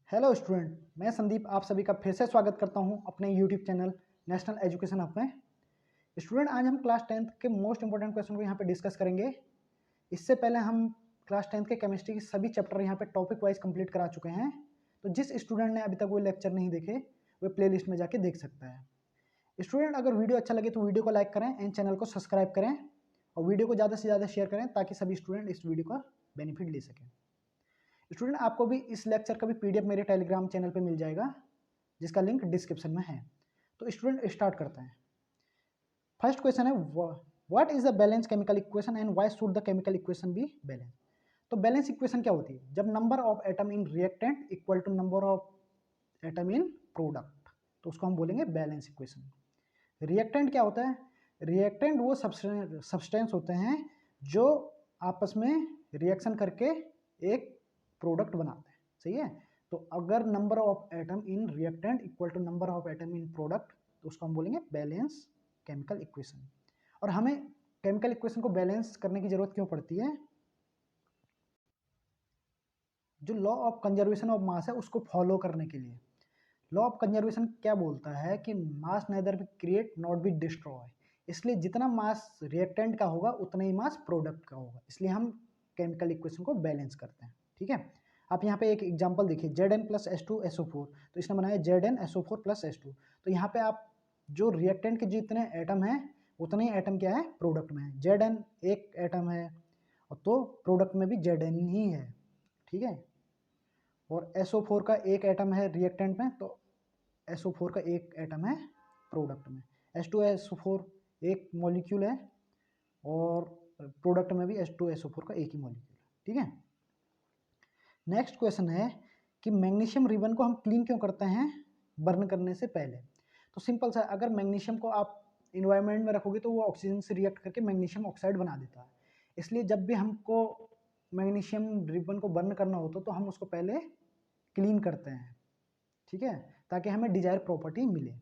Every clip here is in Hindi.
हेलो स्टूडेंट, मैं संदीप आप सभी का फिर से स्वागत करता हूं अपने YouTube channel national education hub में। स्टूडेंट, आज हम क्लास 10th के मोस्ट इंपॉर्टेंट क्वेश्चन को यहां पे डिस्कस करेंगे। इससे पहले हम क्लास 10th के केमिस्ट्री के सभी चैप्टर यहां पे टॉपिक वाइज कंप्लीट करा चुके हैं। तो जिस स्टूडेंट ने अभी तक वो लेक्चर नहीं देखे वो प्ले लिस्ट में जाके देख सकता है। स्टूडेंट, अगर वीडियो अच्छा लगे तो वीडियो को लाइक करें एंड चैनल को सब्सक्राइब करें और वीडियो को ज़्यादा से ज़्यादा शेयर करें ताकि सभी स्टूडेंट इस वीडियो का बेनिफिट ले सकें। स्टूडेंट, आपको भी इस लेक्चर का भी पीडीएफ मेरे टेलीग्राम चैनल पे मिल जाएगा जिसका लिंक डिस्क्रिप्शन में है। तो स्टूडेंट स्टार्ट करते हैं। फर्स्ट क्वेश्चन है what is the balance chemical equation and why should the chemical equation be balance. तो बैलेंस इक्वेशन क्या होती है? जब number of atom in reactant equal to number of atom in product, तो उसको हम बोलेंगे बैलेंस इक्वेशन। रिएक्टेंट क्या होता है? रिएक्टेंट वो सब्सटेंस होते हैं जो आपस में रिएक्शन करके एक प्रोडक्ट बनाते हैं। सही है? तो अगर number of atom in reactant equal to number of atom in product, तो उसको हम बोलेंगे बैलेंस केमिकल इक्वेशन। और हमें केमिकल इक्वेशन को बैलेंस करने की जरूरत क्यों पड़ती है? जो law of conservation of mass है उसको फॉलो करने के लिए। लॉ ऑफ कंजर्वेशन क्या बोलता है कि mass neither be create not be destroy. इसलिए जितना मास रिएक्टेंट का होगा उतना ही मास प्रोडक्ट का होगा, इसलिए हम केमिकल इक्वेशन को बैलेंस करते हैं। ठीक है, आप यहाँ पे एक एग्जांपल देखिए, Zn+S2SO4, तो इसने बनाया Zn SO4+S2। तो यहाँ पे आप जो रिएक्टेंट के जितने एटम हैं उतने ही एटम क्या है प्रोडक्ट में है। Zn एक एटम है और तो प्रोडक्ट में भी Zn ही है। ठीक है, और SO4 का एक एटम है रिएक्टेंट में, तो SO4 का एक एटम है प्रोडक्ट में। H2SO4 एक मॉलिक्यूल है और प्रोडक्ट में भी H2SO4 का एक ही मॉलिक्यूल है। ठीक है, नेक्स्ट क्वेश्चन है कि मैग्नीशियम रिबन को हम क्लीन क्यों करते हैं बर्न करने से पहले। तो सिंपल सा, अगर मैग्नीशियम को आप इन्वायरमेंट में रखोगे तो वो ऑक्सीजन से रिएक्ट करके मैग्नीशियम ऑक्साइड बना देता है। इसलिए जब भी हमको मैग्नीशियम रिबन को बर्न करना होता तो हम उसको पहले क्लीन करते हैं। ठीक है, ताकि हमें डिजायर प्रॉपर्टी मिले।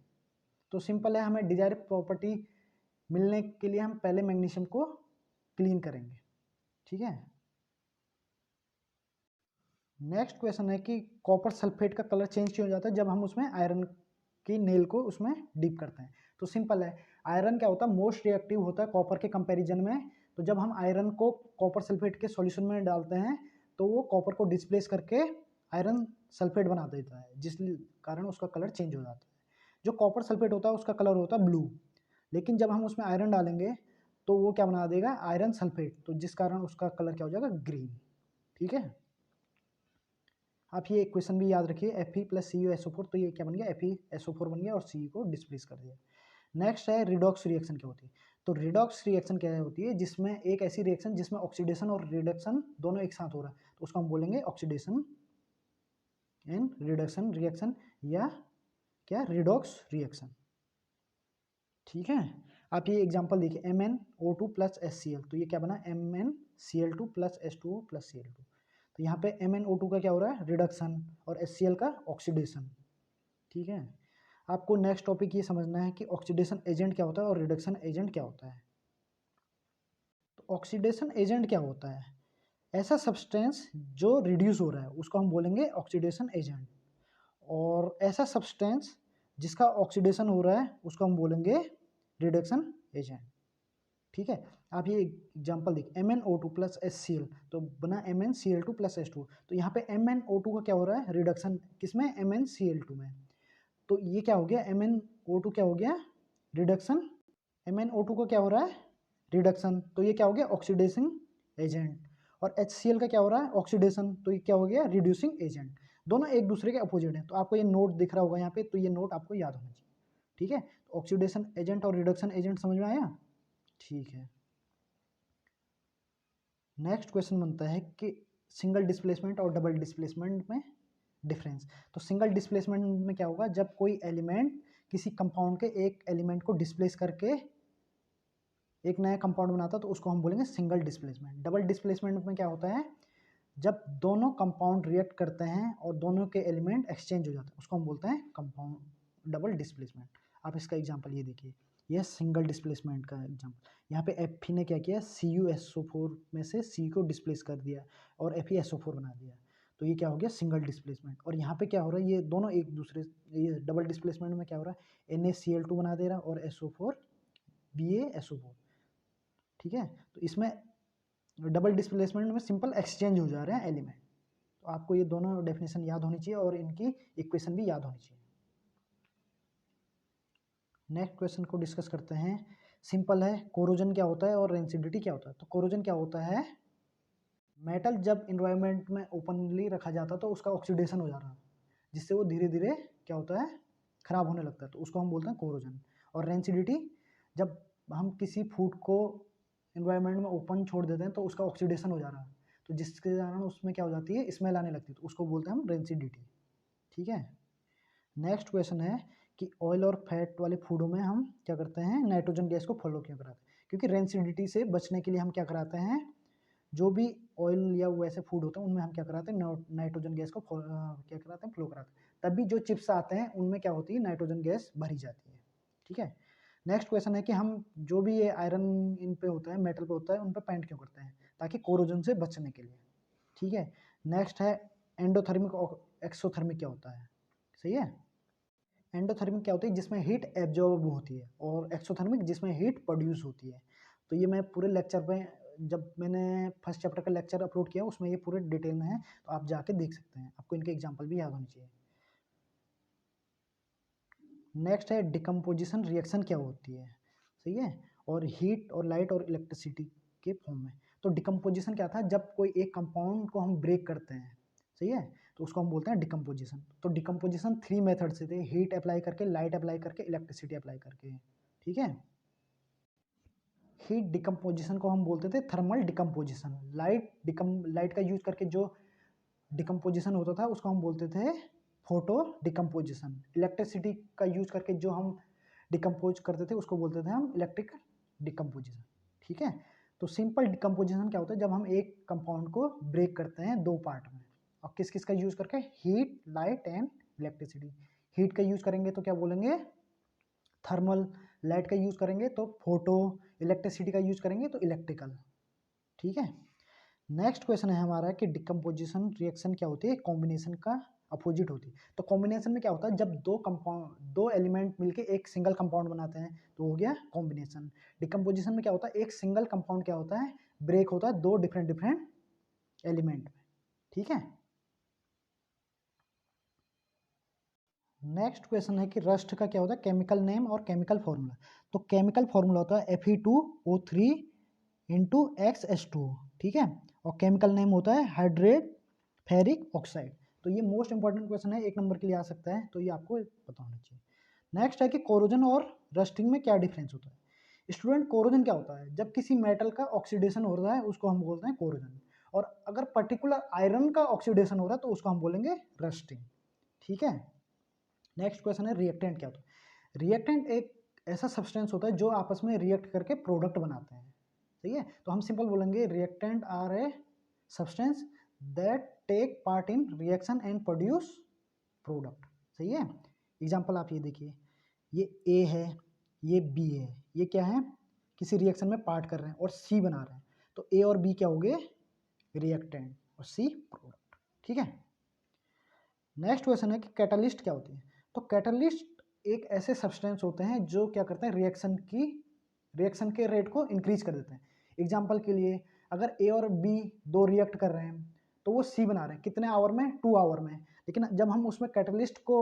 तो सिंपल है, हमें डिजायर प्रॉपर्टी मिलने के लिए हम पहले मैग्नीशियम को क्लीन करेंगे। ठीक है, नेक्स्ट क्वेश्चन है कि कॉपर सल्फेट का कलर चेंज क्यों हो जाता है जब हम उसमें आयरन की नेल को उसमें डीप करते हैं। तो सिंपल है, आयरन क्या होता है मोस्ट रिएक्टिव होता है कॉपर के कंपैरिजन में। तो जब हम आयरन को कॉपर सल्फेट के सॉल्यूशन में डालते हैं तो वो कॉपर को डिस्प्लेस करके आयरन सल्फेट बना देता है, जिस कारण उसका कलर चेंज हो जाता है। जो कॉपर सल्फेट होता है उसका कलर होता है ब्लू, लेकिन जब हम उसमें आयरन डालेंगे तो वो क्या बना देगा आयरन सल्फेट, तो जिस कारण उसका कलर क्या हो जाएगा ग्रीन। ठीक है, आप ये क्वेश्चन भी याद रखिए, Fe+CuSO4, तो ये क्या बन गया FeSO4 बन गया और Cu को डिस्प्लेस कर दिया। नेक्स्ट है रिडॉक्स रिएक्शन क्या होती है। तो रिडॉक्स रिएक्शन क्या होती है? जिसमें एक ऐसी रिएक्शन जिसमें ऑक्सीडेशन और रिडक्शन दोनों एक साथ हो रहा है, तो उसको हम बोलेंगे ऑक्सीडेशन एंड रिडक्शन रिएक्शन या क्या रिडॉक्स रिएक्शन। ठीक है, आप ये एग्जांपल देखिए, MnO2+HCl, तो ये क्या बना MnCl2+H2O+Cl2। तो यहाँ पे MnO2 का क्या हो रहा है रिडक्शन और HCl का ऑक्सीडेशन। ठीक है, आपको नेक्स्ट टॉपिक ये समझना है कि ऑक्सीडेशन एजेंट क्या होता है और रिडक्शन एजेंट क्या होता है। तो ऑक्सीडेशन एजेंट क्या होता है? ऐसा सब्सटेंस जो रिड्यूस हो रहा है उसको हम बोलेंगे ऑक्सीडेशन एजेंट, और ऐसा सब्सटेंस जिसका ऑक्सीडेशन हो रहा है उसको हम बोलेंगे रिडक्शन एजेंट। ठीक है, आप ये एग्जांपल देखिए, MnO2+HCl, तो बना MnCl2+H2। तो यहाँ पे MnO2 का क्या हो रहा है रिडक्शन, किसमें MnCl2 में। तो ये क्या हो गया MnO2 क्या हो गया रिडक्शन, MnO2 को क्या हो रहा है रिडक्शन, तो ये क्या हो गया ऑक्सीडेशन एजेंट। और HCl का क्या हो रहा है ऑक्सीडेशन, तो ये क्या हो गया रिड्यूसिंग एजेंट। दोनों एक दूसरे के अपोजिट हैं। तो आपको ये नोट दिख रहा होगा यहाँ पे, तो ये नोट आपको याद होना चाहिए। ठीक है, तो ऑक्सीडेशन एजेंट और रिडक्शन एजेंट समझ में आया। ठीक है, नेक्स्ट क्वेश्चन बनता है कि सिंगल डिस्प्लेसमेंट और डबल डिस्प्लेसमेंट में डिफरेंस। तो सिंगल डिस्प्लेसमेंट में क्या होगा, जब कोई एलिमेंट किसी कंपाउंड के एक एलिमेंट को डिस्प्लेस करके एक नया कंपाउंड बनाता है तो उसको हम बोलेंगे सिंगल डिस्प्लेसमेंट। डबल डिस्प्लेसमेंट में क्या होता है, जब दोनों कंपाउंड रिएक्ट करते हैं और दोनों के एलिमेंट एक्सचेंज हो जाते हैं उसको हम बोलते हैं कंपाउंड डबल डिस्प्लेसमेंट। आप इसका एग्जांपल ये देखिए, यह सिंगल डिस्प्लेसमेंट का एग्जांपल। यहाँ पे Fe ने क्या किया CuSO4 में से C को डिस्प्लेस कर दिया और FeSO4 बना दिया। तो ये क्या हो गया, सिंगल डिस्प्लेसमेंट। और यहाँ पे क्या हो रहा है, ये दोनों एक दूसरे, ये डबल डिस्प्लेसमेंट में क्या हो रहा है, NaCl2 बना दे रहा है और SO4 BaSO4, ठीक है। तो इसमें डबल डिस्प्लेसमेंट में सिंपल एक्सचेंज हो जा रहे हैं एलिमेंट। तो आपको ये दोनों डेफिनेशन याद होनी चाहिए और इनकी इक्वेशन भी याद होनी चाहिए। नेक्स्ट क्वेश्चन को डिस्कस करते हैं। सिंपल है, कोरोजन क्या होता है और रेंसिडिटी क्या होता है। तो कोरोजन क्या होता है, मेटल जब इन्वायरमेंट में ओपनली रखा जाता तो उसका ऑक्सीडेशन हो जा रहा, जिससे वो धीरे धीरे क्या होता है, खराब होने लगता है, तो उसको हम बोलते हैं कोरोजन। और रेंसिडिटी, जब हम किसी फूड को इन्वायरमेंट में ओपन छोड़ देते हैं तो उसका ऑक्सीडेशन हो जा रहा है, तो जिसके कारण उसमें क्या हो जाती है, स्मेल आने लगती है, तो उसको बोलते हैं हम रेंसिडिटी, ठीक है। नेक्स्ट क्वेश्चन है कि ऑयल और फैट वाले फूडों में हम क्या करते हैं, नाइट्रोजन गैस को फॉलो क्यों कराते हैं। क्योंकि रेंसिडिटी से बचने के लिए हम क्या कराते हैं, जो भी ऑयल या वैसे फूड होते हैं उनमें हम क्या कराते हैं, नाइट्रोजन गैस को क्या कराते हैं, फ्लो कराते हैं। तब भी जो चिप्स आते हैं उनमें क्या होती है, नाइट्रोजन गैस भरी जाती है, ठीक है। नेक्स्ट क्वेश्चन है कि हम जो भी ये आयरन इन पे होता है, मेटल पे होता है, उन पे पेंट क्यों करते हैं, ताकि कोरोजन से बचने के लिए, ठीक है। नेक्स्ट है एंडोथर्मिक और एक्सोथर्मिक क्या होता है, सही है। एंडोथर्मिक क्या होती है, जिसमें हीट एब्जॉर्ब होती है, और एक्सोथर्मिक जिसमें हीट प्रोड्यूस होती है। तो ये मैं पूरे लेक्चर पे, जब मैंने फर्स्ट चैप्टर का लेक्चर अपलोड किया उसमें ये पूरे डिटेल में है, तो आप जाके देख सकते हैं, आपको इनके एग्जाम्पल भी याद होनी चाहिए। नेक्स्ट है डिकम्पोजिशन रिएक्शन क्या होती है, सही है, और हीट और लाइट और इलेक्ट्रिसिटी के फॉर्म में। तो डिकम्पोजिशन क्या था, जब कोई एक कंपाउंड को हम ब्रेक करते हैं, सही है, तो उसको हम बोलते हैं डिकम्पोजिशन। तो डिकम्पोजिशन 3 मेथड से थे, हीट अप्लाई करके, लाइट अप्लाई करके, इलेक्ट्रिसिटी अप्लाई करके, ठीक है। हीट डिकम्पोजिशन को हम बोलते थे थर्मल डिकम्पोजिशन। लाइट का यूज करके जो डिकम्पोजिशन होता था उसको हम बोलते थे फोटो डिकम्पोजिशन। इलेक्ट्रिसिटी का यूज करके जो हम डिकम्पोज करते थे उसको बोलते थे हम इलेक्ट्रिक डिकम्पोजिशन, ठीक है। तो सिंपल डिकम्पोजिशन क्या होता है, जब हम एक कंपाउंड को ब्रेक करते हैं 2 पार्ट में, और किस किस का यूज करके, heat, light and electricity. Heat का यूज करेंगे तो क्या बोलेंगे, थर्मल। लाइट का यूज करेंगे तो फोटो। इलेक्ट्रिसिटी का यूज करेंगे तो इलेक्ट्रिकल, ठीक है। नेक्स्ट क्वेश्चन है हमारा कि डिकम्पोजिशन रिएक्शन क्या होती है, कॉम्बिनेशन का अपोजिट होती है। तो कॉम्बिनेशन में क्या होता है, जब दो एलिमेंट मिलके एक सिंगल कंपाउंड बनाते हैं तो हो गया कॉम्बिनेशन। डिकम्पोजिशन में क्या होता है, एक सिंगल कंपाउंड क्या होता है, ब्रेक होता है 2 डिफरेंट एलिमेंट में, ठीक है। नेक्स्ट क्वेश्चन है कि रस्ट का क्या होता है, केमिकल नेम और केमिकल फॉर्मूला। तो केमिकल फॉर्मूला होता है Fe2O3 इंटू XH2, ठीक है। और केमिकल नेम होता है हाइड्रेट फेरिक ऑक्साइड। तो ये मोस्ट इंपॉर्टेंट क्वेश्चन है, 1 नंबर के लिए आ सकता है, तो ये आपको पता होना चाहिए। नेक्स्ट है कि कोरोजन और रस्टिंग में क्या डिफरेंस होता है। स्टूडेंट, कोरोजन क्या होता है, जब किसी मेटल का ऑक्सीडेशन हो रहा है उसको हम बोलते हैं कोरोजन, और अगर पर्टिकुलर आयरन का ऑक्सीडेशन हो रहा है तो उसको हम बोलेंगे रस्टिंग, ठीक है। नेक्स्ट क्वेश्चन है रिएक्टेंट क्या होता है। रिएक्टेंट एक ऐसा सब्सटेंस होता है जो आपस में रिएक्ट करके प्रोडक्ट बनाते हैं, सही है। तो हम सिंपल बोलेंगे reactant are a substance that take part in reaction and produce product, सही है। एग्जांपल आप ये देखिए, ये ए है, ये बी है, ये क्या है, किसी रिएक्शन में पार्ट कर रहे हैं और सी बना रहे हैं, तो ए और बी क्या हो गए, रिएक्टेंट, और सी प्रोडक्ट, ठीक है। नेक्स्ट क्वेश्चन है कि कैटलिस्ट क्या होती है। तो कैटलिस्ट एक ऐसे सब्सटेंस होते हैं जो क्या करते हैं, रिएक्शन के रेट को इंक्रीज कर देते हैं। एग्जांपल के लिए, अगर ए और बी दो रिएक्ट कर रहे हैं तो वो सी बना रहे हैं कितने आवर में, 2 आवर में, लेकिन जब हम उसमें कैटलिस्ट को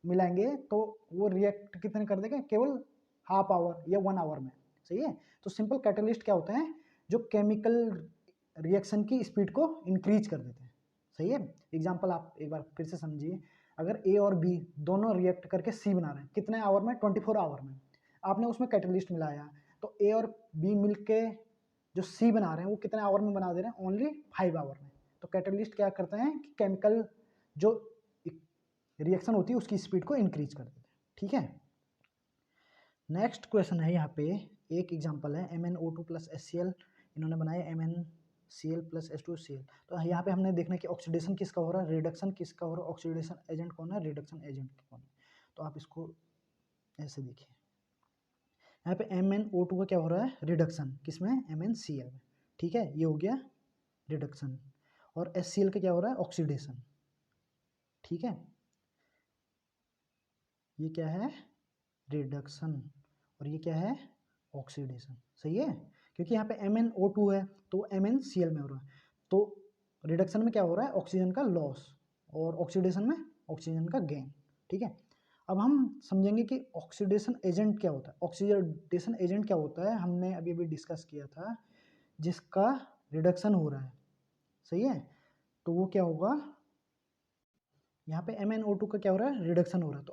मिलाएंगे तो वो रिएक्ट कितने कर देगा, केवल हाफ आवर या 1 आवर में, सही है। तो सिंपल कैटलिस्ट क्या होते हैं, जो केमिकल रिएक्शन की स्पीड को इंक्रीज कर देते हैं, सही है। एग्जाम्पल आप एक बार फिर से समझिए, अगर ए और बी दोनों रिएक्ट करके सी बना रहे हैं कितने आवर में, 24 आवर में, आपने उसमें कैटलिस्ट मिलाया, तो ए और बी मिलके जो सी बना रहे हैं वो कितने आवर में बना दे रहे हैं, ओनली 5 आवर में। तो कैटलिस्ट क्या करते हैं कि केमिकल जो रिएक्शन होती है उसकी स्पीड को इंक्रीज कर देते हैं, ठीक है। नेक्स्ट क्वेश्चन है यहाँ पे, एक एग्जांपल है MnO2 प्लस HCl, इन्होंने बनाया MnCl प्लस H2Cl। तो यहाँ पे हमने देखना कि ऑक्सीडेशन किसका हो रहा है, रिडक्शन किसका हो रहा है, ऑक्सीडेशन एजेंट कौन है, रिडक्शन एजेंट कौन है। तो आप इसको ऐसे देखिए, यहाँ पे MnO2 का क्या हो रहा है, रिडक्शन किसमें, MnCl में, ठीक है, ये हो गया रिडक्शन। और HCl का क्या हो रहा है, ऑक्सीडेशन। ठीक है, ये क्या है, रिडक्शन, और ये क्या है, ऑक्सीडेशन। सही है, क्योंकि यहाँ पे MnO2 है तो MnCl में हो रहा है, तो रिडक्शन में क्या हो रहा है, ऑक्सीजन का लॉस, और ऑक्सीडेशन में ऑक्सीजन का गेन। ठीक है, अब हम समझेंगे कि ऑक्सीडेशन एजेंट क्या होता है। ऑक्सीडेशन एजेंट क्या होता है, हमने अभी अभी डिस्कस किया था, जिसका रिडक्शन हो रहा है। सही है, तो वो क्या होगा, यहाँ पे MnO2 का क्या हो रहा है, रिडक्शन हो रहा है, तो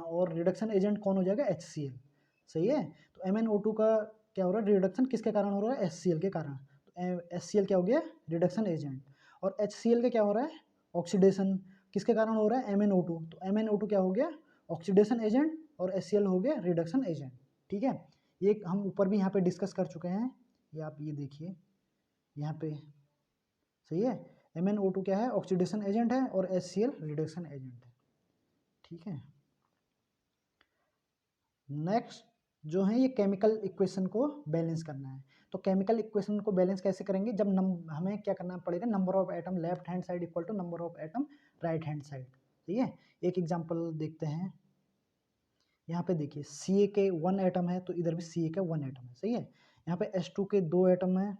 और रिडक्शन एजेंट कौन हो जाएगा, HCl। सही है, तो MnO2 का क्या हो रहा है, रिडक्शन किसके कारण हो रहा है, HCl के कारण, तो HCl क्या हो गया, रिडक्शन एजेंट। और HCl का क्या हो रहा है, ऑक्सीडेशन किसके कारण हो रहा है, MnO2, तो MnO2 क्या हो गया, ऑक्सीडेशन एजेंट, और HCl हो गया रिडक्शन एजेंट। ठीक है, ये हम ऊपर भी यहाँ पे डिस्कस कर चुके हैं, ये आप ये देखिए यहाँ पे। सही है, MnO2 क्या है, ऑक्सीडेशन एजेंट है, और HCl रिडक्शन एजेंट है। ठीक है, नेक्स्ट जो है ये केमिकल इक्वेशन को बैलेंस करना है। तो केमिकल इक्वेशन को बैलेंस कैसे करेंगे, जब हमें क्या करना पड़ेगा, number of atom left hand side equal to number of atom right hand side. ठीक है, एक एग्जांपल देखते हैं, यहाँ पे देखिए Ca के 1 एटम है, तो इधर भी Ca का 1 एटम है। सही है, यहाँ पे H2 के 2 एटम है,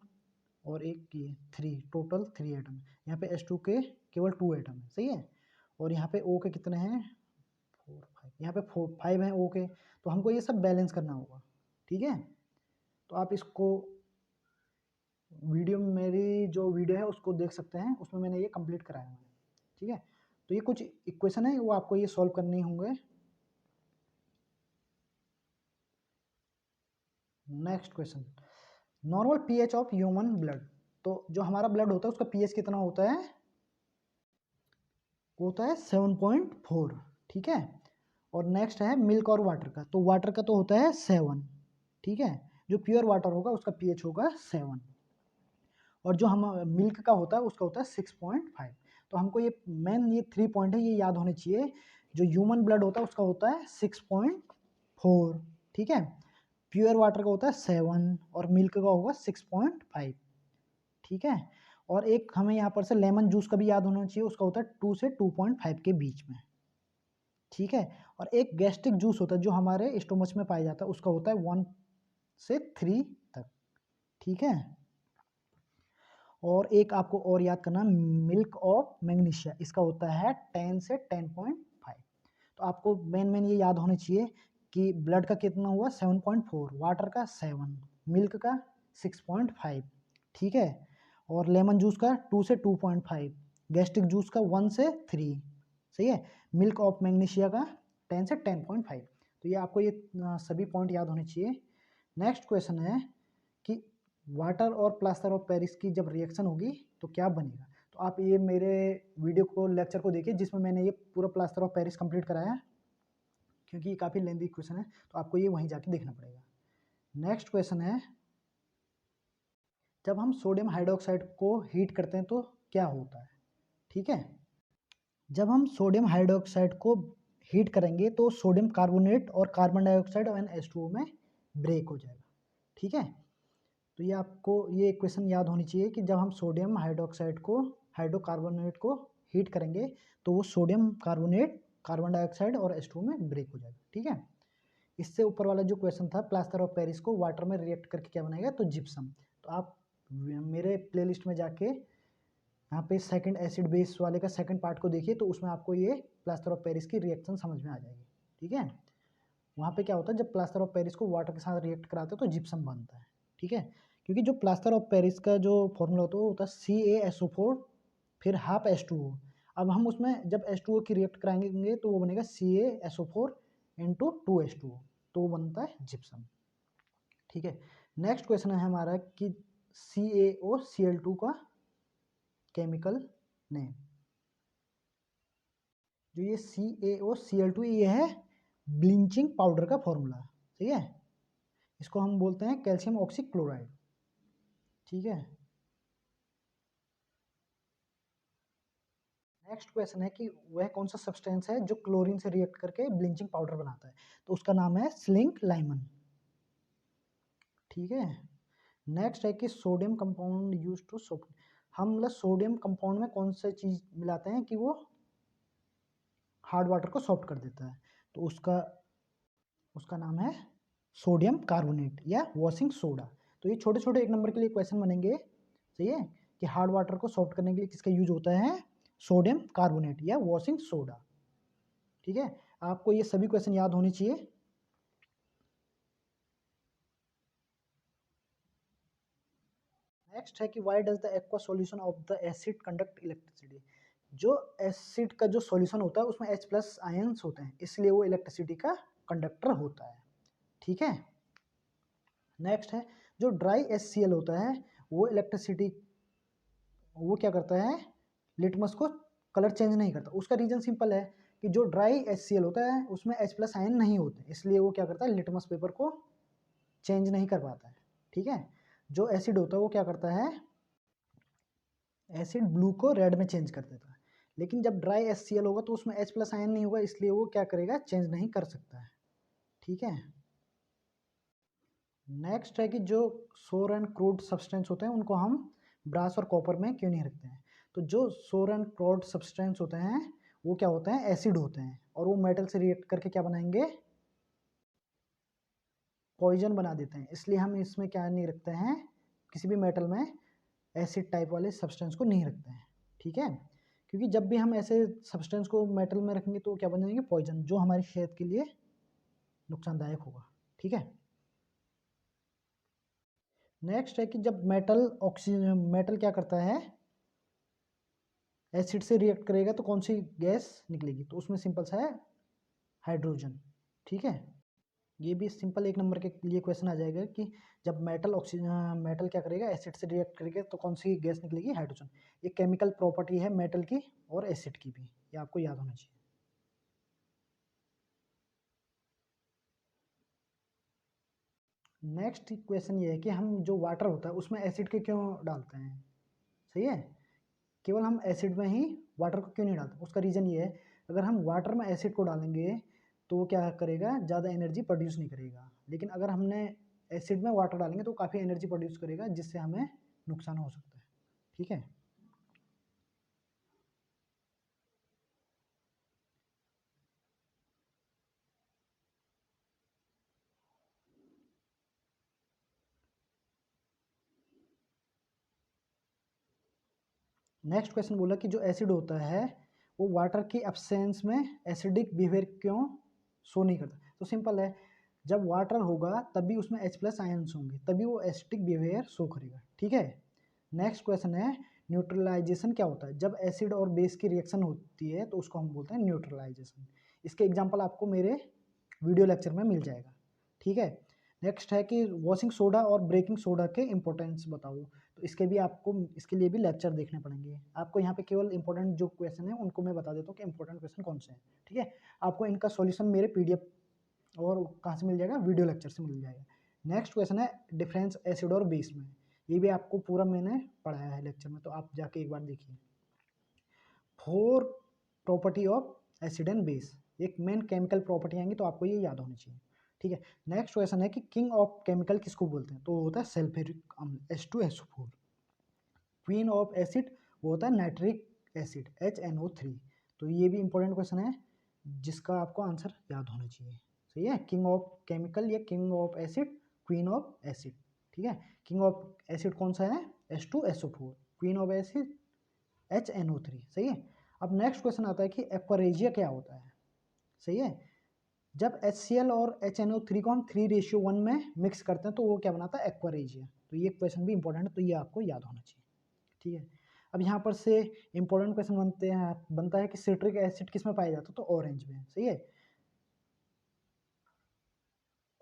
और एक ये 3, टोटल 3 एटम है। यहाँ पे H2 के केवल 2 एटम है। सही है, और यहाँ पे O के कितने हैं, 4 5, यहाँ पे 5 हैं O के, तो हमको ये सब बैलेंस करना होगा। ठीक है, तो आप इसको वीडियो में, मेरी जो वीडियो है उसको देख सकते हैं, उसमें मैंने ये कंप्लीट कराया है। ठीक है, तो ये कुछ इक्वेशन है, वो आपको ये सॉल्व करने होंगे। Next question, normal pH of human blood. तो जो हमारा ब्लड होता है उसका पीएच कितना होता है, वो होता है 7.4। ठीक है, और नेक्स्ट है मिल्क और वाटर का, तो वाटर का तो होता है 7। ठीक है, जो प्योर वाटर होगा उसका पीएच होगा 7, और जो हम मिल्क का होता है उसका होता है 6.5। तो हमको ये मेन ये 3 पॉइंट है, ये याद होने चाहिए। जो ह्यूमन ब्लड होता है उसका होता है 6.4। ठीक है, प्योर वाटर का होता है 7, और मिल्क का होगा 6.5। ठीक है, और एक हमें यहाँ पर से लेमन जूस का भी याद होना चाहिए, उसका होता है 2 से 2.5 के बीच में। ठीक है, और एक गैस्ट्रिक जूस होता है जो हमारे स्टोमच में पाया जाता है, उसका होता है 1 से 3 तक। ठीक है, और एक आपको और याद करना, मिल्क ऑफ मैग्नीशिया, इसका होता है 10 से 10.5। तो आपको मेन ये याद होने चाहिए कि ब्लड का कितना हुआ 7.4, वाटर का 7, मिल्क का 6.5। ठीक है, और लेमन जूस का 2 से 2.5, गैस्ट्रिक जूस का 1 से 3। सही है, मिल्क ऑफ मैग्नीशिया का 10 से 10.5। तो ये आपको ये सभी पॉइंट याद होने चाहिए। नेक्स्ट क्वेश्चन है कि वाटर और प्लास्टर ऑफ पेरिस की जब रिएक्शन होगी तो क्या बनेगा। तो आप ये मेरे वीडियो को, लेक्चर को देखिए, जिसमें मैंने ये पूरा प्लास्टर ऑफ पेरिस कंप्लीट कराया है, क्योंकि ये काफ़ी लेंदी क्वेश्चन है, तो आपको ये वहीं जाके देखना पड़ेगा। नेक्स्ट क्वेश्चन है, जब हम सोडियम हाइड्रोक्साइड को हीट करते हैं तो क्या होता है। ठीक है, जब हम सोडियम हाइड्रोक्साइड को हीट करेंगे तो सोडियम कार्बोनेट और कार्बन डाइऑक्साइड और H2O में ब्रेक हो जाएगा। ठीक है, तो ये आपको ये इक्वेशन याद होनी चाहिए कि जब हम सोडियम हाइड्रोक्साइड को, हाइड्रोकार्बोनेट को हीट करेंगे तो वो सोडियम कार्बोनेट, कार्बन डाइऑक्साइड और H2O में ब्रेक हो जाएगा। ठीक है, इससे ऊपर वाला जो क्वेश्चन था, प्लास्टर ऑफ पेरिस को वाटर में रिएक्ट करके क्या बनाएगा, तो जिप्सम। तो आप मेरे प्लेलिस्ट में जाके यहाँ पे सेकंड एसिड बेस वाले का सेकंड पार्ट को देखिए, तो उसमें आपको ये प्लास्टर ऑफ पेरिस की रिएक्शन समझ में आ जाएगी। ठीक है, वहाँ पे क्या होता है, जब प्लास्टर ऑफ पेरिस को वाटर के साथ रिएक्ट कराते हैं तो जिप्सम बनता है। ठीक है, क्योंकि जो प्लास्टर ऑफ पेरिस का जो फॉर्मूला होता है वो होता है CaSO4 फिर हाफ H2O। अब हम उसमें जब H2O की रिएक्ट कराएंगे तो वो बनेगा CaSO4 इंटू 2H2O, तो वो बनता है जिप्सम। ठीक है, नेक्स्ट क्वेश्चन है हमारा कि CaOCl2 का केमिकल नेम। जो ये CaOCl2 ये है ब्लीचिंग पाउडर का फॉर्मूला। ठीक है, इसको हम बोलते हैं कैल्शियम ऑक्सीक्लोराइड। ठीक है, नेक्स्ट क्वेश्चन है कि वह कौन सा सब्सटेंस है जो क्लोरीन से रिएक्ट करके ब्लीचिंग पाउडर बनाता है। तो उसका नाम है स्लिंग लाइमन। ठीक है, नेक्स्ट है कि sodium compound use to soap. हम मतलब सोडियम कंपाउंड में कौन सा चीज़ मिलाते हैं कि वो हार्ड वाटर को सॉफ्ट कर देता है, तो उसका उसका नाम है सोडियम कार्बोनेट या वॉशिंग सोडा। तो ये छोटे छोटे 1 नंबर के लिए क्वेश्चन बनेंगे, सही है, कि हार्ड वाटर को सॉफ्ट करने के लिए किसका यूज होता है, सोडियम कार्बोनेट या वॉशिंग सोडा। ठीक है, आपको ये सभी क्वेश्चन याद होने चाहिए। नेक्स्ट है कि why does the aqua solution of the acid conduct electricity. जो एसिड का जो सॉल्यूशन होता है उसमें H प्लस आयंस होते हैं, इसलिए वो इलेक्ट्रिसिटी का कंडक्टर होता है। ठीक है, नेक्स्ट है जो ड्राई HCl होता है वो इलेक्ट्रिसिटी, वो क्या करता है, लिटमस को कलर चेंज नहीं करता। उसका रीजन सिंपल है कि जो ड्राई HCl होता है उसमें H प्लस आयन नहीं होते, इसलिए वो क्या करता है, लिटमस पेपर को चेंज नहीं कर पाता है। ठीक है, जो एसिड होता है वो क्या करता है, एसिड ब्लू को रेड में चेंज कर देता है, लेकिन जब ड्राई HCl होगा तो उसमें H प्लस आयन नहीं होगा, इसलिए वो क्या करेगा, चेंज नहीं कर सकता है। ठीक है, नेक्स्ट है कि जो सोर एंड क्रूड सब्सटेंस होते हैं उनको हम ब्रास और कॉपर में क्यों नहीं रखते हैं। तो जो सोर एंड क्रूड सब्सटेंस होते हैं वो क्या होते हैं, एसिड होते हैं, और वो मेटल से रिएक्ट करके क्या बनाएंगे, पॉइजन बना देते हैं, इसलिए हम इसमें क्या नहीं रखते हैं, किसी भी मेटल में एसिड टाइप वाले सब्सटेंस को नहीं रखते हैं। ठीक है, क्योंकि जब भी हम ऐसे सब्सटेंस को मेटल में रखेंगे तो क्या बन जाएंगे, पॉइजन, जो हमारी सेहत के लिए नुकसानदायक होगा। ठीक है, नेक्स्ट है कि जब मेटल क्या करता है, एसिड से रिएक्ट करेगा तो कौन सी गैस निकलेगी, तो उसमें सिंपल सा है, हाइड्रोजन। ठीक है, ये भी सिंपल 1 नंबर के लिए क्वेश्चन आ जाएगा कि जब मेटल क्या करेगा, एसिड से रिएक्ट करेगा तो कौन सी गैस निकलेगी, हाइड्रोजन। ये केमिकल प्रॉपर्टी है मेटल की और एसिड की भी, ये आपको याद होना चाहिए। नेक्स्ट क्वेश्चन ये है कि हम जो वाटर होता है उसमें एसिड के क्यों डालते हैं, सही है, केवल हम एसिड में ही वाटर को क्यों नहीं डालते, उसका रीज़न ये है, अगर हम वाटर में एसिड को डालेंगे तो वो क्या करेगा, ज़्यादा एनर्जी प्रोड्यूस नहीं करेगा, लेकिन अगर हमने एसिड में वाटर डालेंगे तो काफ़ी एनर्जी प्रोड्यूस करेगा, जिससे हमें नुकसान हो सकता है। ठीक है, नेक्स्ट क्वेश्चन बोला कि जो एसिड होता है वो वाटर की एब्सेंस में एसिडिक बिहेवियर क्यों शो नहीं करता। तो सिंपल है, जब वाटर होगा तभी उसमें H प्लस आयन्स होंगे, तभी वो एसिडिक बिहेवियर शो करेगा। ठीक है, नेक्स्ट क्वेश्चन है न्यूट्रलाइजेशन क्या होता है, जब एसिड और बेस की रिएक्शन होती है तो उसको हम बोलते हैं न्यूट्रलाइजेशन। इसके एग्जाम्पल आपको मेरे वीडियो लेक्चर में मिल जाएगा। ठीक है, नेक्स्ट है कि वॉशिंग सोडा और ब्रेकिंग सोडा के इंपॉर्टेंस बताओ, तो इसके भी आपको, इसके लिए भी लेक्चर देखने पड़ेंगे आपको। यहाँ पे केवल इंपॉर्टेंट जो क्वेश्चन है उनको मैं बता देता हूँ कि इंपॉर्टेंट क्वेश्चन कौन से हैं। ठीक है, आपको इनका सॉल्यूशन मेरे PDF और कहाँ से मिल जाएगा, वीडियो लेक्चर से मिल जाएगा। नेक्स्ट क्वेश्चन है डिफरेंस एसिड और बेस में, ये भी आपको पूरा मैंने पढ़ाया है लेक्चर में, तो आप जाके एक बार देखिए। 4 property of acid and base, एक मेन केमिकल प्रॉपर्टी आएंगी तो आपको ये याद होनी चाहिए। ठीक है, नेक्स्ट क्वेश्चन है कि किंग ऑफ केमिकल किसको बोलते हैं, तो वो होता है सल्फ्यूरिक अम्ल H2SO4। क्वीन ऑफ एसिड वो होता है नाइट्रिक एसिड HNO3। तो ये भी इंपॉर्टेंट क्वेश्चन है जिसका आपको आंसर याद होना चाहिए। सही है, किंग ऑफ केमिकल या king of acid, queen of acid. ठीक है, किंग ऑफ एसिड कौन सा है, H2SO4, queen of acid HNO3। सही है, अब नेक्स्ट क्वेश्चन आता है कि एक्वारेजिया क्या होता है। सही है, जब HCl और HNO3 को हम 3:1 में मिक्स करते हैं तो वो क्या बनाता है, एक्वारेजिया। तो ये क्वेश्चन भी इंपॉर्टेंट है, तो ये आपको याद होना चाहिए। ठीक है, अब यहाँ पर से इंपॉर्टेंट क्वेश्चन बनता है कि सिट्रिक एसिड किस में पाया जाता है, तो ऑरेंज में। सही है,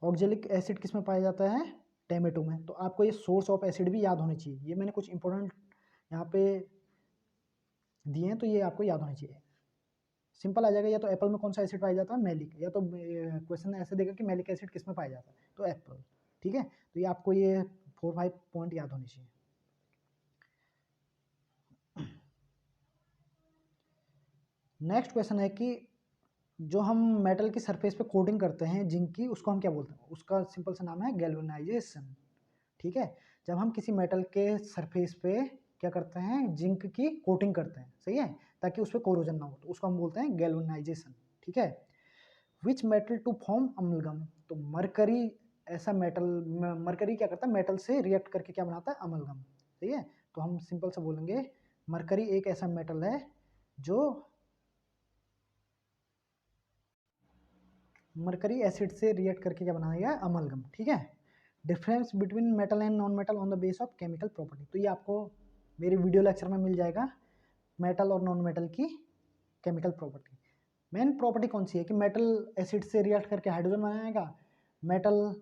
ऑक्जेलिक एसिड किस में पाया जाता है, टमेटो में। तो आपको ये सोर्स ऑफ एसिड भी याद होने चाहिए, ये मैंने कुछ इंपॉर्टेंट यहाँ पे दिए हैं तो ये आपको याद होने चाहिए। सिंपल आ जाएगा, या तो एप्पल में कौन सा एसिड पाया जाता है, मैलिक, या तो क्वेश्चन ऐसे देगा कि मैलिक एसिड किस में पाया जाता है, तो एप्पल। ठीक है, तो ये आपको ये 4-5 पॉइंट याद होने चाहिए। नेक्स्ट क्वेश्चन है कि जो हम मेटल की सरफेस पे कोटिंग करते हैं जिंक की, उसको हम क्या बोलते हैं, उसका सिंपल सा नाम है गैल्वेनाइजेशन। ठीक है, जब हम किसी मेटल के सरफेस पे क्या करते हैं, जिंक की कोटिंग करते हैं, सही है, ताकि उस पर कोरोजन ना हो, तो उसको हम बोलते हैं गैल्वेनाइजेशन, ठीक है। Which metal to form amalgam, तो मरकरी ऐसा मेटल, मरकरी क्या करता है, मेटल से रिएक्ट करके क्या बनाता है, अमलगम, सही है। तो हम सिंपल से बोलेंगे मरकरी एक ऐसा मेटल है जो मरकरी एसिड से रिएक्ट करके क्या बनाया गया, अमलगम, ठीक है। Difference between metal and non metal on the base of chemical property, तो ये आपको मेरे वीडियो लेक्चर में मिल जाएगा, मेटल और नॉन मेटल की केमिकल प्रॉपर्टी। मेन प्रॉपर्टी कौन सी है कि मेटल एसिड से रिएक्ट करके हाइड्रोजन बनाएगा, मेटल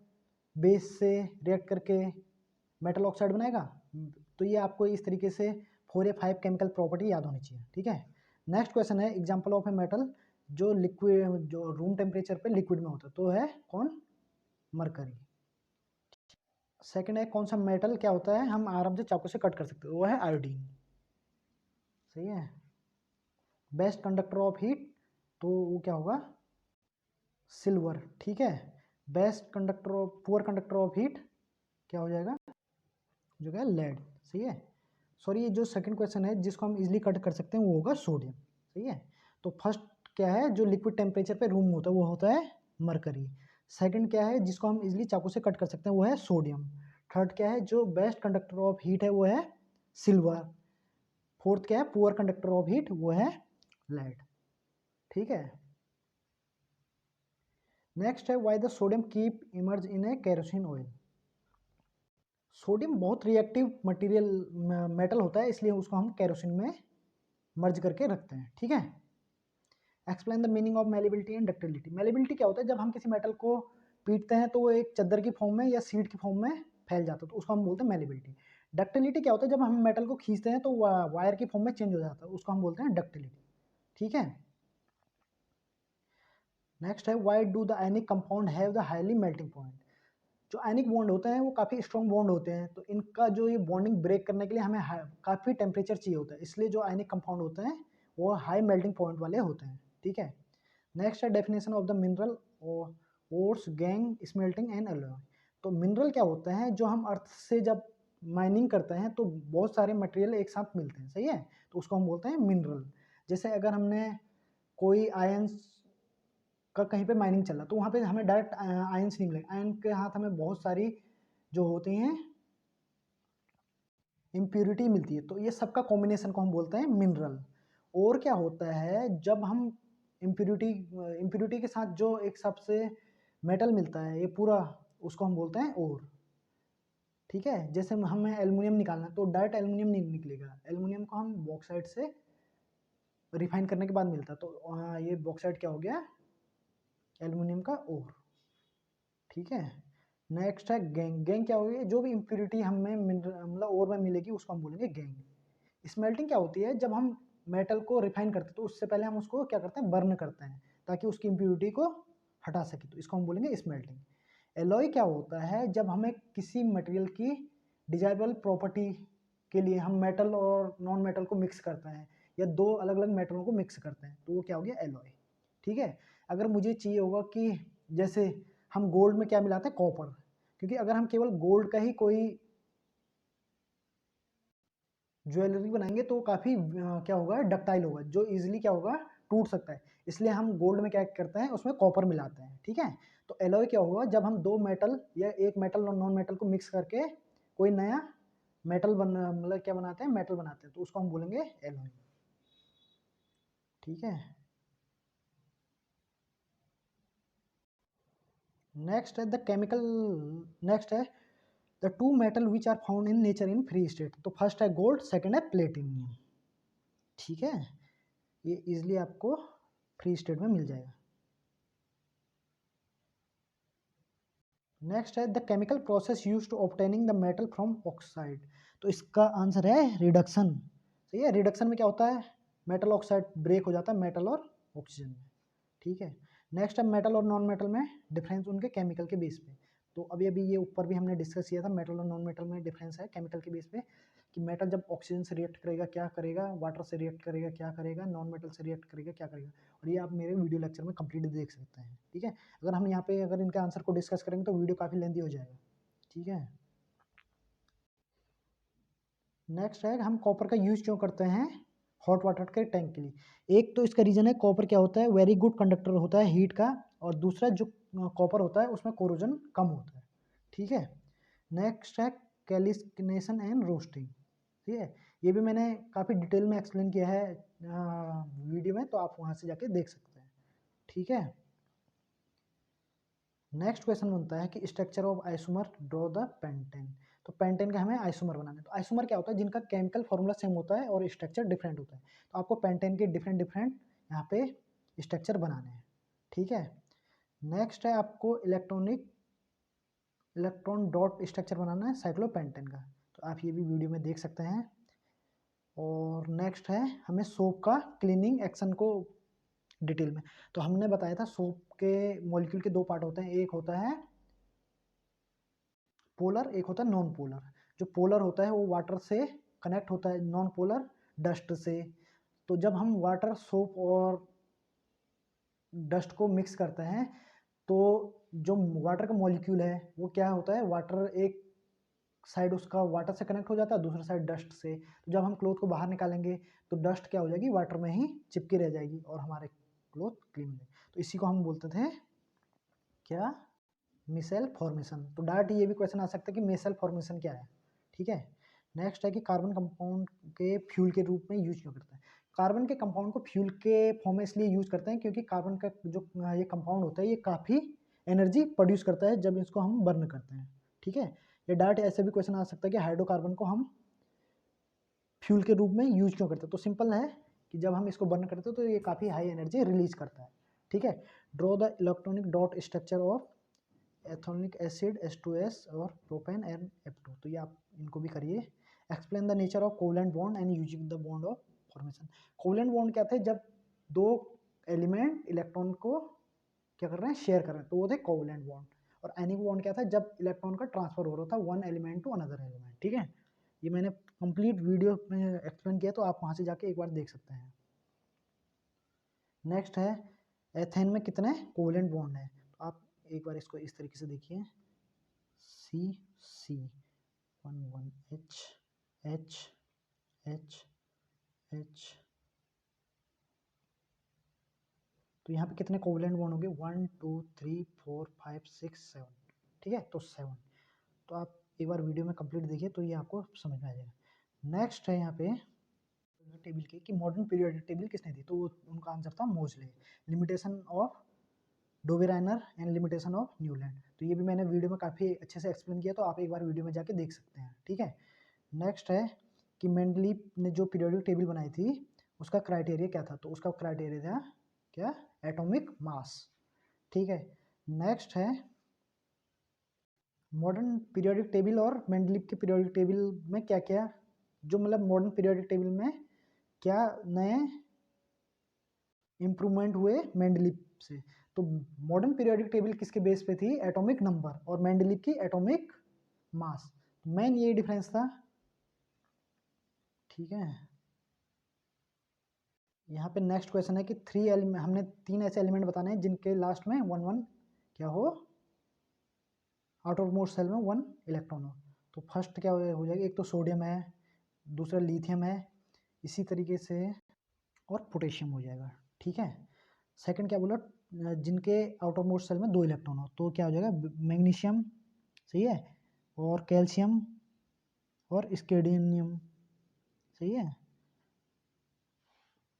बेस से रिएक्ट करके मेटल ऑक्साइड बनाएगा। तो ये आपको इस तरीके से 4 या 5 केमिकल प्रॉपर्टी याद होनी चाहिए, ठीक है। नेक्स्ट क्वेश्चन है एग्जांपल ऑफ ए मेटल जो लिक्विड, जो रूम टेम्परेचर पे लिक्विड में होता है, तो है कौन, मरकरी। सेकंड है कौन सा मेटल क्या होता है हम आराम से चाकू से कट कर सकते हैं, वो है आयोडीन, सही है। बेस्ट कंडक्टर ऑफ हीट, तो वो क्या होगा, सिल्वर, ठीक है। Best conductor of, poor conductor of heat क्या हो जाएगा, जो क्या, लेड, सही है। सॉरी, ये जो सेकंड क्वेश्चन है जिसको हम इजीली कट कर सकते हैं वो होगा सोडियम, सही है। तो फर्स्ट क्या है, जो लिक्विड टेम्परेचर पे रूम होता है वो होता है मरकरी। सेकंड क्या है जिसको हम इजीली चाकू से कट कर सकते हैं वो है सोडियम। थर्ड क्या है, जो बेस्ट कंडक्टर ऑफ हीट है वो है सिल्वर। फोर्थ क्या है, पुअर कंडक्टर ऑफ हीट, वो है लेड, ठीक है। नेक्स्ट है why the sodium keep emerge in A kerosene oil. Sodium बहुत रिएक्टिव मटेरियल मेटल होता है, इसलिए उसको हम केरोसिन में मर्ज करके रखते हैं, ठीक है। Explain the meaning of malleability and ductility. Malleability क्या होता है, जब हम किसी मेटल को पीटते हैं तो वो एक चद्दर की फॉर्म में या सीड की फॉर्म में फैल जाता है, तो उसको हम बोलते हैं मेलेबिलिटी। डक्टिलिटी क्या होता है, जब हम मेटल को खींचते हैं तो वायर की फॉर्म में चेंज हो जाता है, उसको हम बोलते हैं डक्टिलिटी, ठीक है। नेक्स्ट है why do the ionic compound have the highly melting point. जो आयनिक बॉन्ड होते हैं वो काफ़ी स्ट्रॉन्ग बॉन्ड होते हैं, तो इनका जो ये बॉन्डिंग ब्रेक करने के लिए हमें काफ़ी टेम्परेचर चाहिए होता है, इसलिए जो आयनिक कंपाउंड होते हैं वो हाई मेल्टिंग पॉइंट वाले होते हैं, ठीक है। नेक्स्ट है definition of the mineral ores, gang, smelting and alloy. तो मिनरल क्या होता है, जो हम अर्थ से जब माइनिंग करते हैं तो बहुत सारे मटेरियल एक साथ मिलते हैं, सही है, तो उसको हम बोलते हैं मिनरल। जैसे अगर हमने कोई आयंस का कहीं पे माइनिंग चल रहा तो वहाँ पे हमें डायरेक्ट आयंस नहीं मिलेगा, आयन के हाथ हमें बहुत सारी जो होती हैं इम्प्यूरिटी मिलती है, तो ये सबका कॉम्बिनेशन को हम बोलते हैं मिनरल। और क्या होता है, जब हम इम्प्यूरिटी के साथ जो एक सबसे मेटल मिलता है ये पूरा, उसको हम बोलते हैं ओर, ठीक है। जैसे हमें एल्युमिनियम निकालना है तो डायरेक्ट एल्युमिनियम नहीं निकलेगा, एल्युमिनियम को हम बॉक्साइट से रिफाइन करने के बाद मिलता है, तो ये बॉक्साइट क्या हो गया, एल्युमिनियम का ओर, ठीक है। नेक्स्ट है गैंग। गैंग क्या होगी, जो भी इम्प्यूरिटी हमें मतलब ओर में मिलेगी उसको हम बोलेंगे गैंग। स्मेल्टिंग क्या होती है, जब हम मेटल को रिफाइन करते हैं तो उससे पहले हम उसको क्या करते हैं, बर्न करते हैं ताकि उसकी इम्प्यूरिटी को हटा सके, तो इसको हम बोलेंगे स्मेल्टिंग। एलॉय क्या होता है, जब हमें किसी मटेरियल की डिजायरेबल प्रॉपर्टी के लिए हम मेटल और नॉन मेटल को मिक्स करते हैं या दो अलग अलग मेटलों को मिक्स करते हैं, तो वो क्या हो गया, एलॉय, ठीक है। अगर मुझे चाहिए होगा कि जैसे हम गोल्ड में क्या मिलाते हैं, कॉपर, क्योंकि अगर हम केवल गोल्ड का ही कोई ज्वेलरी बनाएंगे तो काफ़ी क्या होगा, डक्टाइल होगा, जो इजीली क्या होगा, टूट सकता है, इसलिए हम गोल्ड में क्या करते हैं, उसमें कॉपर मिलाते हैं, ठीक है। तो एलॉय क्या होगा, जब हम दो मेटल या एक मेटल और नॉन मेटल को मिक्स करके कोई नया मेटल मतलब क्या बनाते हैं, मेटल बनाते हैं, तो उसको हम बोलेंगे एलॉय, ठीक है। नेक्स्ट है द केमिकल, नेक्स्ट है the two metal which are found in nature in free state. तो फर्स्ट है गोल्ड, सेकंड है प्लेटिनियम, ठीक है। ये इजिली आपको फ्री स्टेट में मिल जाएगा। नेक्स्ट है the chemical process use to obtaining the metal from oxide. तो इसका आंसर है रिडक्शन, सही है। रिडक्शन में क्या होता है, मेटल ऑक्साइड ब्रेक हो जाता है मेटल और ऑक्सीजन में, ठीक है। नेक्स्ट है मेटल और नॉन मेटल में डिफरेंस उनके केमिकल के बेस पे। तो अभी अभी ये ऊपर भी हमने डिस्कस किया था, मेटल और नॉन मेटल में डिफरेंस है केमिकल के बेस पे, कि मेटल जब ऑक्सीजन से रिएक्ट करेगा क्या करेगा, वाटर से रिएक्ट करेगा क्या करेगा, नॉन मेटल से रिएक्ट करेगा क्या करेगा, और ये आप मेरे वीडियो लेक्चर में कंप्लीट देख सकते हैं, ठीक है। अगर हम यहाँ पे अगर इनके आंसर को डिस्कस करेंगे तो वीडियो काफ़ी लेंदी हो जाएगा, ठीक है। नेक्स्ट है हम कॉपर का यूज़ क्यों करते हैं हॉट वाटर के टैंक के लिए। एक तो इसका रीज़न है कॉपर क्या होता है वेरी गुड कंडक्टर होता है हीट का, और दूसरा जो कॉपर होता है उसमें कोरोजन कम होता है। ठीक है। नेक्स्ट है कैल्सिनेशन एंड रोस्टिंग। ठीक है, ये भी मैंने काफ़ी डिटेल में एक्सप्लेन किया है वीडियो में, तो आप वहाँ से जाके देख सकते हैं। ठीक है। नेक्स्ट क्वेश्चन बनता है कि structure of isomer draw the pentane. तो पेंटेन का हमें आइसोमर बनाना है। तो आइसोमर क्या होता है जिनका केमिकल फॉर्मूला सेम होता है और स्ट्रक्चर डिफरेंट होता है। तो आपको पेंटेन के डिफरेंट डिफरेंट यहाँ पे स्ट्रक्चर बनाने हैं। ठीक है। नेक्स्ट है आपको इलेक्ट्रॉन डॉट स्ट्रक्चर बनाना है साइक्लोपेंटेन का। तो आप ये भी वीडियो में देख सकते हैं। और नेक्स्ट है हमें सोप का क्लीनिंग एक्शन को डिटेल में। तो हमने बताया था सोप के मॉलिक्यूल के दो पार्ट होते हैं, एक होता है पोलर, एक होता है नॉन पोलर। जो पोलर होता है वो वाटर से कनेक्ट होता है, नॉन पोलर डस्ट से। तो जब हम वाटर सोप और डस्ट को मिक्स करते हैं तो जो वाटर का मॉलिक्यूल है वो क्या होता है, वाटर एक साइड उसका वाटर से कनेक्ट हो जाता है, दूसरा साइड डस्ट से। तो जब हम क्लोथ को बाहर निकालेंगे तो डस्ट क्या हो जाएगी, वाटर में ही चिपकी रह जाएगी और हमारे क्लोथ क्लीन हो जाएगी। तो इसी को हम बोलते थे क्या, मिसेल फॉर्मेशन। तो डायरेक्ट ये भी क्वेश्चन आ सकता है कि मिसेल फॉर्मेशन क्या है। ठीक है। नेक्स्ट है कि कार्बन कंपाउंड के फ्यूल के रूप में यूज क्यों करते हैं। कार्बन के कंपाउंड को फ्यूल के फॉर्म में इसलिए यूज करते हैं क्योंकि कार्बन का जो ये कंपाउंड होता है ये काफ़ी एनर्जी प्रोड्यूस करता है जब इसको हम बर्न करते हैं। ठीक है। ये डायरेक्ट ऐसे भी क्वेश्चन आ सकता है कि हाइड्रोकार्बन को हम फ्यूल के रूप में यूज क्यों करते हैं। तो सिंपल है कि जब हम इसको बर्न करते हैं तो ये काफ़ी हाई एनर्जी रिलीज करता है। ठीक है। Draw the electronic dot structure of ethanoic acid H2S और प्रोपेन एंड F2। तो ये आप इनको भी करिए। Explain the nature of covalent bond and using the bond of formation. Covalent bond क्या थे, जब दो एलिमेंट इलेक्ट्रॉन को क्या कर रहे हैं, शेयर कर रहे हैं, तो वो थे कोवलेंट बॉन्ड। और एनिक बॉन्ड क्या था, जब इलेक्ट्रॉन का ट्रांसफर हो रहा था one element to another element. ठीक है। ये मैंने कंप्लीट वीडियो में एक्सप्लेन किया, तो आप वहाँ से जाके एक बार देख सकते हैं। नेक्स्ट है एथेन में कितने कोवलेंट बॉन्ड है। तो आप एक बार इसको इस तरीके से देखिए, सी सी 1 H H H H। तो यहाँ पे कितने कोवलेंट बॉन्ड होंगे, 1 2 3 4 5 6 7। ठीक है, तो 7। तो आप एक बार वीडियो में कंप्लीट देखिए तो ये आपको समझ में आ जाएगा। नेक्स्ट है यहाँ पे टेबल के कि मॉडर्न पीरियोडिक टेबल किसने दी। तो उनका आंसर था Moseley. Limitation of Dobereiner and limitation of Newland. तो ये भी मैंने वीडियो में काफ़ी अच्छे से एक्सप्लेन किया, तो आप एक बार वीडियो में जाके देख सकते हैं। ठीक है। नेक्स्ट है कि मेंडलीव ने जो पीरियोडिक टेबल बनाई थी उसका क्राइटेरिया क्या था। तो उसका क्राइटेरिया था क्या, एटॉमिक मास। ठीक है। नेक्स्ट है मॉडर्न पीरियोडिक टेबल और मेंडलीव के पीरियोडिक टेबल में क्या क्या, जो मतलब मॉडर्न पीरियोडिक टेबल में क्या नए इम्प्रूवमेंट हुए मेंडलीव से। तो मॉडर्न पीरियोडिक टेबल किसके बेस पे थी, एटॉमिक नंबर, और मेंडलीव की एटॉमिक मास। मेन ये डिफरेंस था। ठीक है। यहाँ पे नेक्स्ट क्वेश्चन है कि थ्री एलिमेंट, हमने तीन ऐसे एलिमेंट बताने हैं जिनके लास्ट में 1 1 क्या हो, आउटर मोस्ट सेल में 1 इलेक्ट्रॉन हो। तो फर्स्ट क्या हो जाएगा, एक तो सोडियम है, दूसरा लिथियम है, इसी तरीके से और पोटेशियम हो जाएगा। ठीक है। सेकंड क्या बोला, जिनके आउटर मोस्ट सेल में 2 इलेक्ट्रॉन हो, तो क्या हो जाएगा, मैग्नीशियम, सही है, और कैल्शियम और स्केडियम, सही है,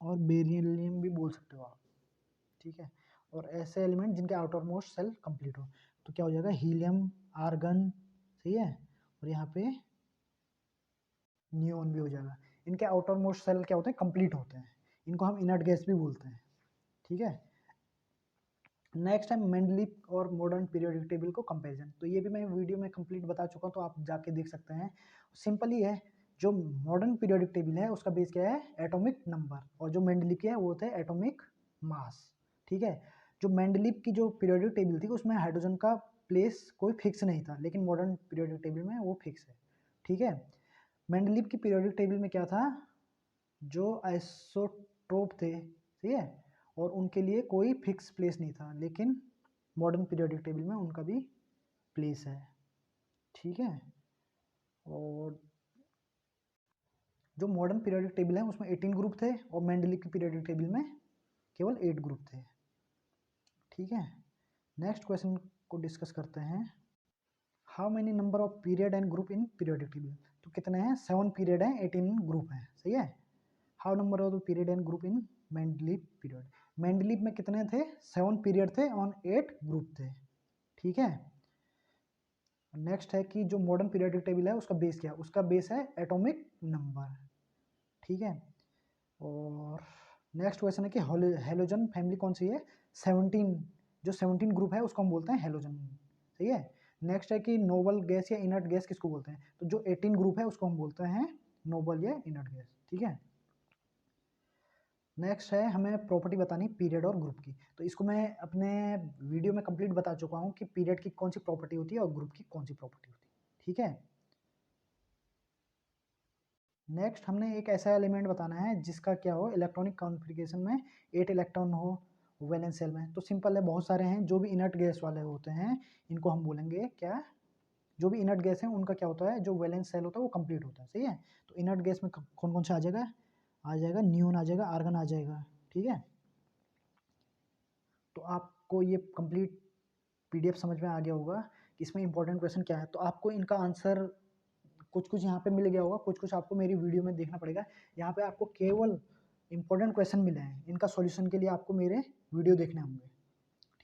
और बेरिलियम भी बोल सकते हो आप। ठीक है। और ऐसे एलिमेंट जिनके आउटर मोस्ट सेल कंप्लीट हो, तो क्या हो जाएगा, हीलियम, आर्गन, सही है, और यहाँ पे नियोन भी हो जाएगा। इनके आउटर मोस्ट सेल क्या होते हैं, कंप्लीट होते हैं, इनको हम इनर्ट गैस भी बोलते हैं। ठीक है। नेक्स्ट है मेंडलीव और मॉडर्न पीरियोडिक टेबल को कंपैरिजन। तो ये भी मैं वीडियो में कंप्लीट बता चुका हूँ, तो आप जाके देख सकते हैं। सिंपल ही है, जो मॉडर्न पीरियोडिक टेबल है उसका बेस क्या है, एटॉमिक नंबर, और जो मेंडलीव की है वो थे एटॉमिक मास। ठीक है। जो मेंडलीव की जो पीरियोडिक टेबल थी उसमें हाइड्रोजन का प्लेस कोई फिक्स नहीं था, लेकिन मॉडर्न पीरियोडिक टेबल में वो फिक्स है। ठीक है। मेंडलीव की पीरियोडिक टेबल में क्या था, जो आइसोटोप थे, ठीक है, और उनके लिए कोई फिक्स प्लेस नहीं था, लेकिन मॉडर्न पीरियोडिक टेबल में उनका भी प्लेस है। ठीक है। और जो मॉडर्न पीरियोडिक टेबल है उसमें 18 ग्रुप थे और मेंडलीव की पीरियोडिक टेबल में केवल 8 ग्रुप थे। ठीक है, नेक्स्ट क्वेश्चन को डिस्कस करते हैं। How many number of period and group in periodic table? तो कितने हैं? 7 पीरियड हैं, 18 ग्रुप हैं, सही है। How number of the period and group in Mendeleev period? Mendeleev में कितने थे? 7 पीरियड थे और 8 ग्रुप थे। ठीक है, नेक्स्ट है कि जो मॉडर्न पीरियोडिक टेबल है उसका बेस क्या है? उसका बेस है एटॉमिक नंबर। ठीक है, और नेक्स्ट क्वेश्चन है कि हेलोजन फैमिली कौन सी है? 17, जो 17 ग्रुप है उसको हम बोलते हैं हेलोजन, सही है। नेक्स्ट है कि नोबल गैस या इनर्ट गैस किसको बोलते हैं? तो जो 18 ग्रुप है उसको हम बोलते हैं नोबल या इनर्ट गैस। ठीक है, नेक्स्ट है हमें प्रॉपर्टी बतानी पीरियड और ग्रुप की। तो इसको मैं अपने वीडियो में कंप्लीट बता चुका हूँ कि पीरियड की कौन सी प्रॉपर्टी होती है और ग्रुप की कौन सी प्रॉपर्टी होती है। ठीक है, नेक्स्ट हमने एक ऐसा एलिमेंट बताना है जिसका क्या हो, इलेक्ट्रॉनिक कॉन्फ़िगरेशन में 8 इलेक्ट्रॉन हो वैलेंस शेल में। तो सिंपल है, बहुत सारे हैं जो भी इनर्ट गैस वाले होते हैं इनको हम बोलेंगे क्या? जो भी इनर्ट गैस है उनका क्या होता है, जो वैलेंस शेल होता है वो कंप्लीट होता है, सही है। तो इनर्ट गैस में कौन कौन सा आ जाएगा नियोन आ जाएगा, आर्गन आ जाएगा। ठीक है, तो आपको ये कंप्लीट पीडीएफ समझ में आ गया होगा कि इसमें इंपॉर्टेंट क्वेश्चन क्या है। तो आपको इनका आंसर कुछ कुछ यहाँ पे मिल गया होगा, कुछ कुछ आपको मेरी वीडियो में देखना पड़ेगा। यहाँ पे आपको केवल इंपॉर्टेंट क्वेश्चन मिले हैं, इनका सॉल्यूशन के लिए आपको मेरे वीडियो देखने होंगे।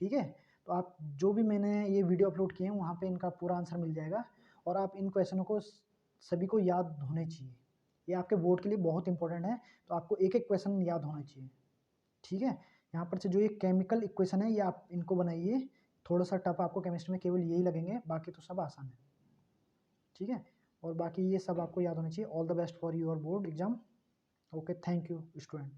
ठीक है, तो आप जो भी मैंने ये वीडियो अपलोड किए हैं वहाँ पे इनका पूरा आंसर मिल जाएगा और आप इन क्वेश्चनों को सभी को याद होने चाहिए। ये आपके बोर्ड के लिए बहुत इंपॉर्टेंट है, तो आपको एक एक क्वेश्चन याद होना चाहिए। ठीक है, यहाँ पर से जो ये केमिकल इक्वेशन है ये आप इनको बनाइए। थोड़ा सा टफ आपको केमिस्ट्री में केवल यही लगेंगे, बाकी तो सब आसान है। ठीक है, और बाकी ये सब आपको याद होना चाहिए। All the best for your board exam. Okay, thank you student.